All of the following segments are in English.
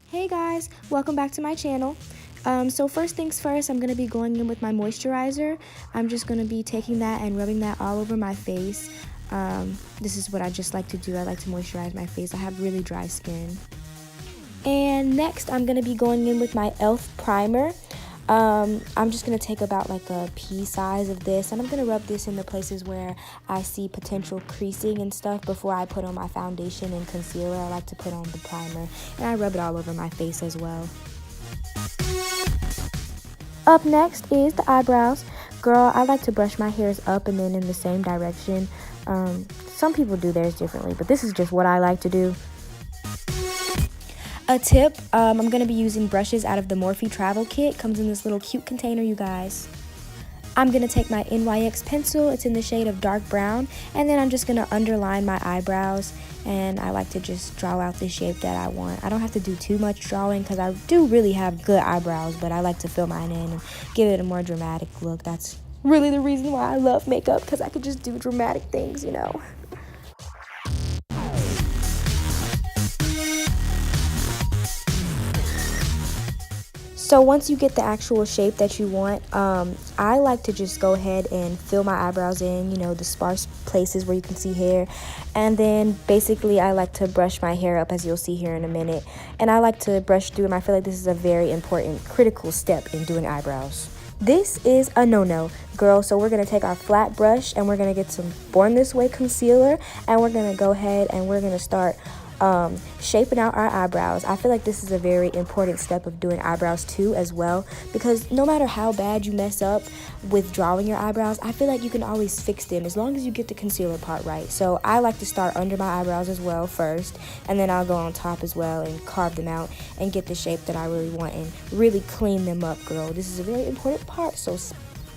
Hey guys, welcome back to my channel. So first things first, I'm going to be going in with my moisturizer. I'm just going to be taking that and rubbing that all over my face. This is what I just like to do. I like to moisturize my face. I have really dry skin. And next, I'm going to be going in with my e.l.f. primer. I'm just going to take about like a pea size of this, and I'm going to rub this in the places where I see potential creasing and stuff before I put on my foundation and concealer. I like to put on the primer, and I rub it all over my face as well. Up next is the eyebrows. Girl, I like to brush my hairs up and then in the same direction. Some people do theirs differently, but this is just what I like to do. A tip, I'm going to be using brushes out of the Morphe travel kit. Comes in this little cute container, you guys. I'm going to take my NYX pencil. It's in the shade of dark brown. And then I'm just going to underline my eyebrows. And I like to just draw out the shape that I want. I don't have to do too much drawing because I do really have good eyebrows. But I like to fill mine in and give it a more dramatic look. That's really the reason why I love makeup, because I could just do dramatic things, you know. So once you get the actual shape that you want, I like to just go ahead and fill my eyebrows in, you know, the sparse places where you can see hair. And then basically I like to brush my hair up, as you'll see here in a minute. And I like to brush through them. I feel like this is a very important, critical step in doing eyebrows. This is a no-no, girl. So we're going to take our flat brush and we're going to get some Born This Way concealer. And we're going to go ahead and we're going to start shaping out our eyebrows. I feel like this is a very important step of doing eyebrows too as well, because no matter how bad you mess up with drawing your eyebrows, I feel like you can always fix them as long as you get the concealer part right. So I like to start under my eyebrows as well first, and then I'll go on top as well and carve them out and get the shape that I really want and really clean them up, girl. This is a very important part, so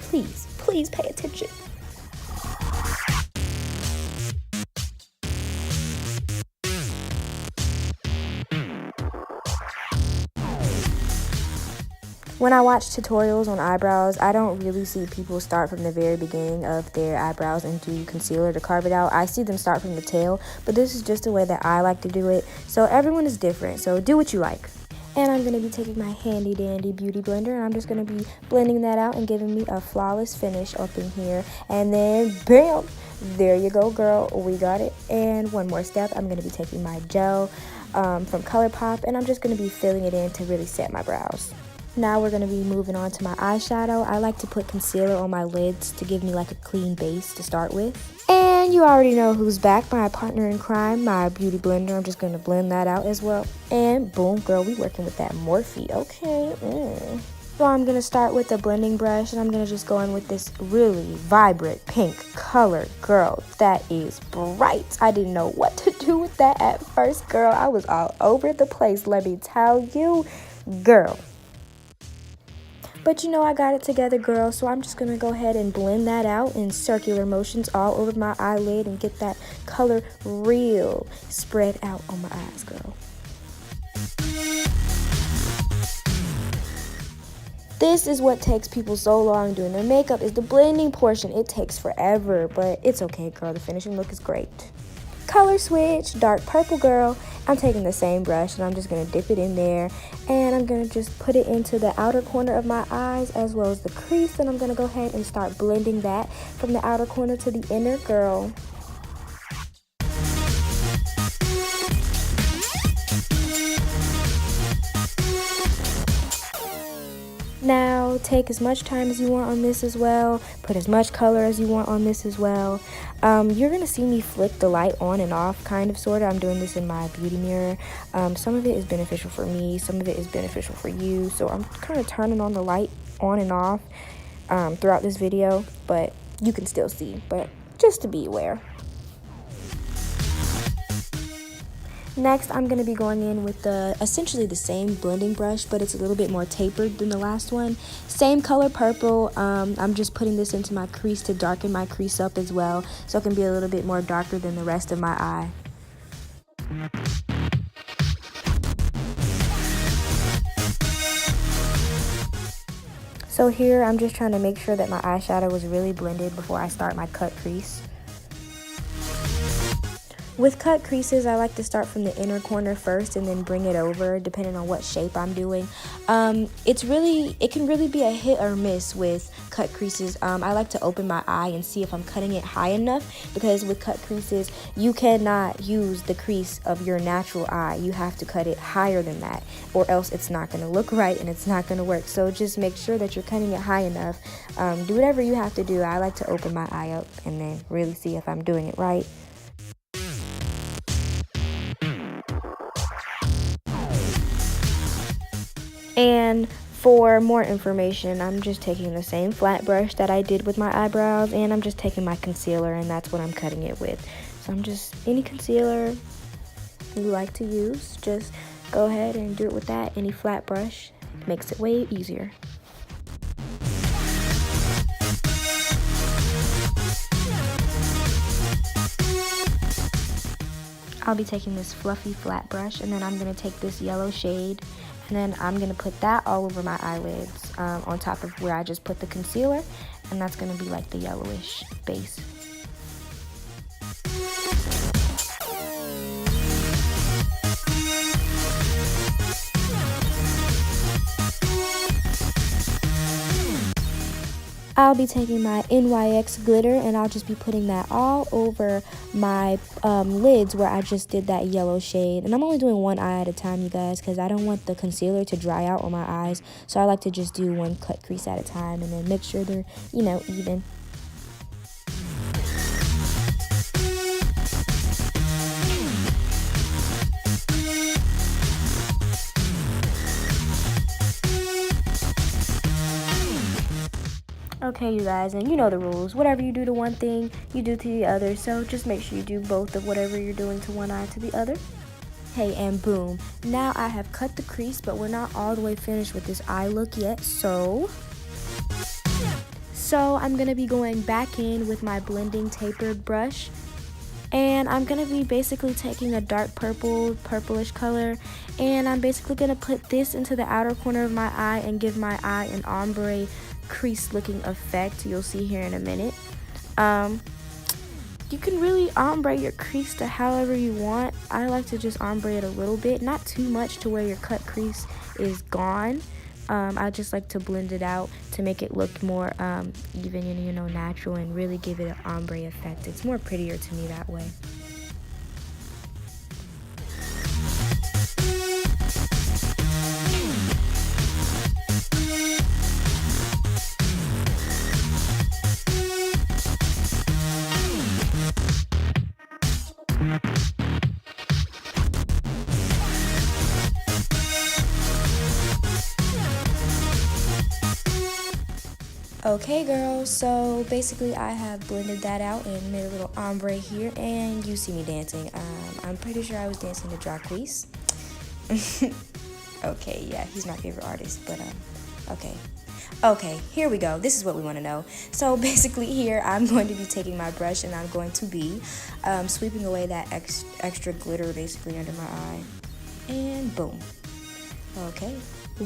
please pay attention. When I watch tutorials on eyebrows, I don't really see people start from the very beginning of their eyebrows and do concealer to carve it out. I see them start from the tail, but this is just the way that I like to do it. So everyone is different, so do what you like. And I'm going to be taking my handy dandy beauty blender, and I'm just going to be blending that out and giving me a flawless finish up in here. And then bam, there you go, girl, we got it. And one more step, I'm going to be taking my gel from ColourPop, and I'm just going to be filling it in to really set my brows. Now we're going to be moving on to my eyeshadow. I like to put concealer on my lids to give me like a clean base to start with. And you already know who's back, my partner in crime, my beauty blender. I'm just going to blend that out as well. And boom, girl, we working with that Morphe, okay? So I'm going to start with the blending brush, and I'm going to just go in with this really vibrant pink color. Girl, that is bright. I didn't know what to do with that at first, girl. I was all over the place, let me tell you, girl. But you know, I got it together, girl, so I'm just going to go ahead and blend that out in circular motions all over my eyelid and get that color real spread out on my eyes, girl. This is what takes people so long doing their makeup, is the blending portion. It takes forever, but it's okay, girl. The finishing look is great. Color switch, dark purple, girl. I'm taking the same brush and I'm just going to dip it in there, and I'm going to just put it into the outer corner of my eyes as well as the crease, and I'm going to go ahead and start blending that from the outer corner to the inner, girl. Now, take as much time as you want on this as well. Put as much color as you want on this as well. You're going to see me flick the light on and off, kind of, sort of. I'm doing this in my beauty mirror. Some of it is beneficial for me. Some of it is beneficial for you. So I'm kind of turning on the light on and off throughout this video. But you can still see. But just to be aware. Next, I'm going to be going in with essentially the same blending brush, but it's a little bit more tapered than the last one. Same color purple. I'm just putting this into my crease to darken my crease up as well, so it can be a little bit more darker than the rest of my eye. So here, I'm just trying to make sure that my eyeshadow is really blended before I start my cut crease. With cut creases, I like to start from the inner corner first and then bring it over depending on what shape I'm doing. It can really be a hit or miss with cut creases. I like to open my eye and see if I'm cutting it high enough, because with cut creases, you cannot use the crease of your natural eye. You have to cut it higher than that, or else it's not going to look right and it's not going to work. So just make sure that you're cutting it high enough. Do whatever you have to do. I like to open my eye up and then really see if I'm doing it right. And for more information, I'm just taking the same flat brush that I did with my eyebrows, and I'm just taking my concealer, and that's what I'm cutting it with. So I'm just, any concealer you like to use, just go ahead and do it with that. Any flat brush makes it way easier. I'll be taking this fluffy flat brush, and then I'm going to take this yellow shade, and then I'm going to put that all over my eyelids on top of where I just put the concealer, and that's going to be like the yellowish base. I'll be taking my NYX glitter, and I'll just be putting that all over my lids where I just did that yellow shade. And I'm only doing one eye at a time, you guys, because I don't want the concealer to dry out on my eyes. So I like to just do one cut crease at a time and then make sure they're, even. Okay, you guys, and you know the rules. Whatever you do to one thing, you do to the other. So just make sure you do both of whatever you're doing to one eye to the other. Hey, and boom. Now I have cut the crease, but we're not all the way finished with this eye look yet. So I'm going to be going back in with my blending tapered brush. And I'm going to be basically taking a dark purplish color. And I'm basically going to put this into the outer corner of my eye and give my eye an ombre crease looking effect. You'll see here in a minute. You can really ombre your crease to however you want. I like to just ombre it a little bit, not too much to where your cut crease is gone. I just like to blend it out to make it look more even and natural, and really give it an ombre effect. It's more prettier to me that way. Okay, girls, so basically I have blended that out and made a little ombre here, and you see me dancing. I'm pretty sure I was dancing to Crease. Okay, yeah, he's my favorite artist, but okay, here we go. This is what we want to know. So basically here I'm going to be taking my brush, and I'm going to be sweeping away that extra glitter basically under my eye, and boom. Okay,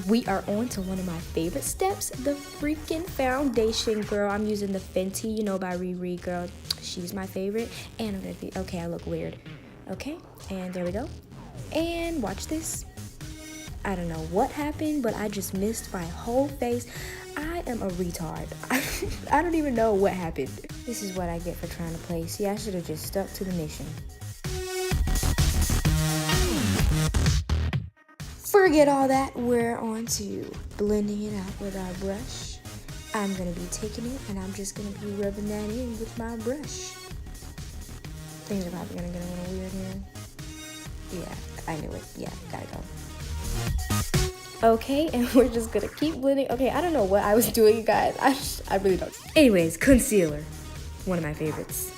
we are on to one of my favorite steps, the freaking foundation, girl. I'm using the Fenty, by Riri, girl. She's my favorite. And I'm gonna be, okay, I look weird. Okay, and there we go. And watch this. I don't know what happened, but I just missed my whole face. I am a retard. I don't even know what happened. This is what I get for trying to play. See, I should have just stuck to the mission. Forget all that, we're on to blending it out with our brush. I'm going to be taking it, and I'm just going to be rubbing that in with my brush. Things are probably going to get a little weird here. Yeah, I knew it. Yeah, gotta go. Okay, and we're just going to keep blending. Okay, I don't know what I was doing, you guys. I really don't. Anyways, concealer. One of my favorites.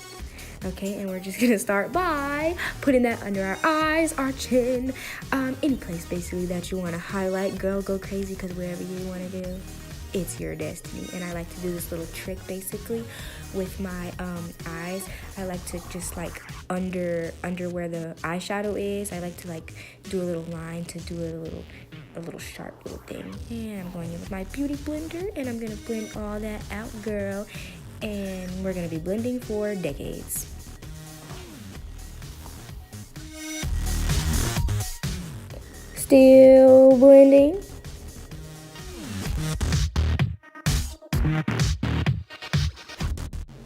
Okay, and we're just gonna start by putting that under our eyes, our chin, any place basically that you want to highlight. Girl, go crazy, because wherever you want to do, it's your destiny. And I like to do this little trick basically with my eyes. I like to just like under where the eyeshadow is, I like to do a little line to do a little sharp little thing. And I'm going in with my beauty blender, and I'm gonna blend all that out, girl. And we're gonna be blending for decades. Still blending.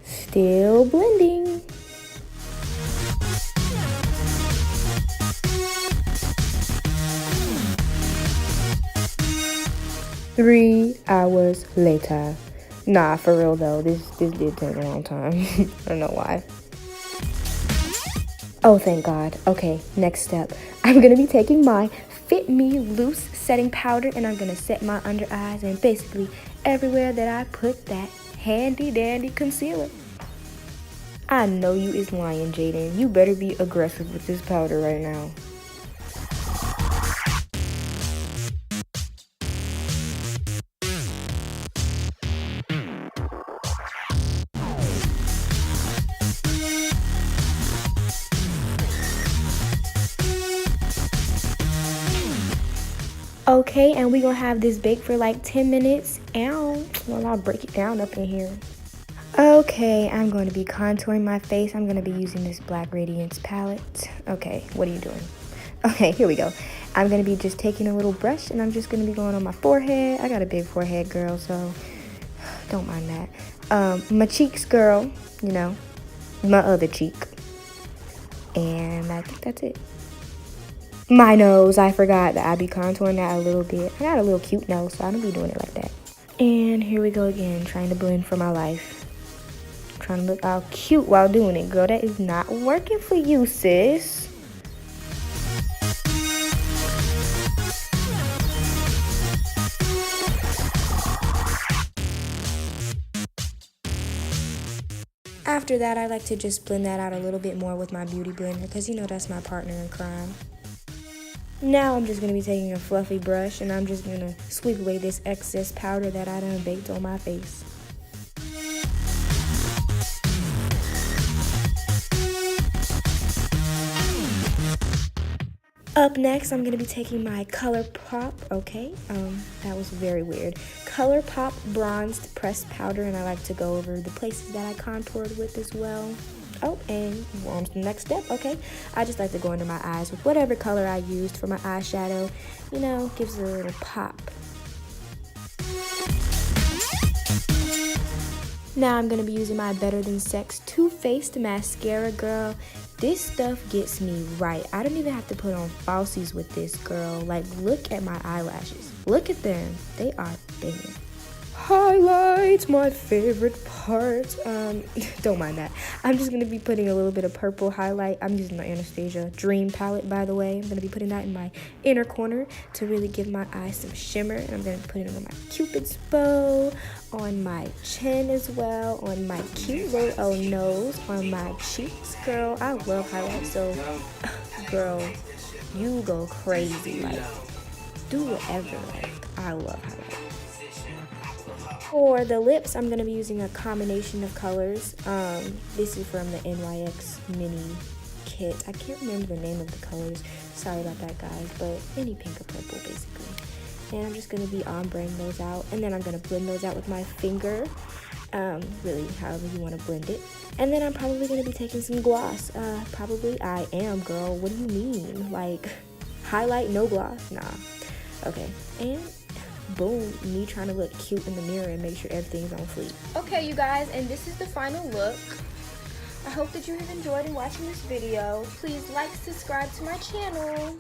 Still blending. Three hours later. Nah, for real though, this did take a long time. I don't know why. Oh, thank God. Okay, next step. I'm gonna be taking my Fit Me Loose setting powder and I'm gonna set my under eyes and basically everywhere that I put that handy dandy concealer. I know you is lying, Jaden. You better be aggressive with this powder right now. Okay, and we're gonna have this bake for like 10 minutes. Ow. Well, I'll break it down up in here. Okay, I'm going to be contouring my face. I'm going to be using this Black Radiance palette. Okay, what are you doing? Okay, here we go. I'm going to be just taking a little brush and I'm just going to be going on my forehead. I got a big forehead, girl, so don't mind that. My cheeks, girl, you know, my other cheek. And I think that's it. My nose, I forgot that I be contouring that a little bit. I got a little cute nose, so I don't be doing it like that. And here we go again, trying to blend for my life. Trying to look all cute while doing it. Girl, that is not working for you, sis. After that, I like to just blend that out a little bit more with my beauty blender because you know that's my partner in crime. Now I'm just going to be taking a fluffy brush and I'm just going to sweep away this excess powder that I done baked on my face. Up next, I'm going to be taking my ColourPop, okay, that was very weird. ColourPop Bronzed Pressed Powder, and I like to go over the places that I contoured with as well. Oh, and we're on to the next step, okay. I just like to go under my eyes with whatever color I used for my eyeshadow. You know, gives it a little pop. Now I'm going to be using my Better Than Sex Too Faced Mascara, girl. This stuff gets me right. I don't even have to put on falsies with this, girl. Like, look at my eyelashes. Look at them. They are banging. Highlights, my favorite part. Don't mind that. I'm just going to be putting a little bit of purple highlight. I'm using my Anastasia Dream palette, by the way. I'm going to be putting that in my inner corner to really give my eyes some shimmer. And I'm going to put it on my Cupid's bow, on my chin as well, on my cute little nose, on my cheeks. Girl, I love highlights. So, girl, you go crazy. Like, do whatever. Like, I love highlights. For the lips, I'm going to be using a combination of colors. This is from the NYX mini kit. I can't remember the name of the colors. Sorry about that, guys. But any pink or purple, basically. And I'm just going to be ombreing those out. And then I'm going to blend those out with my finger. Really, however you want to blend it. And then I'm probably going to be taking some gloss. Probably I am, girl. What do you mean? Like, highlight, no gloss? Nah. Okay. And boom, me trying to look cute in the mirror and make sure everything's on fleek. Okay, you guys, and this is the final look. I hope that you have enjoyed in watching this video. Please like, subscribe to my channel.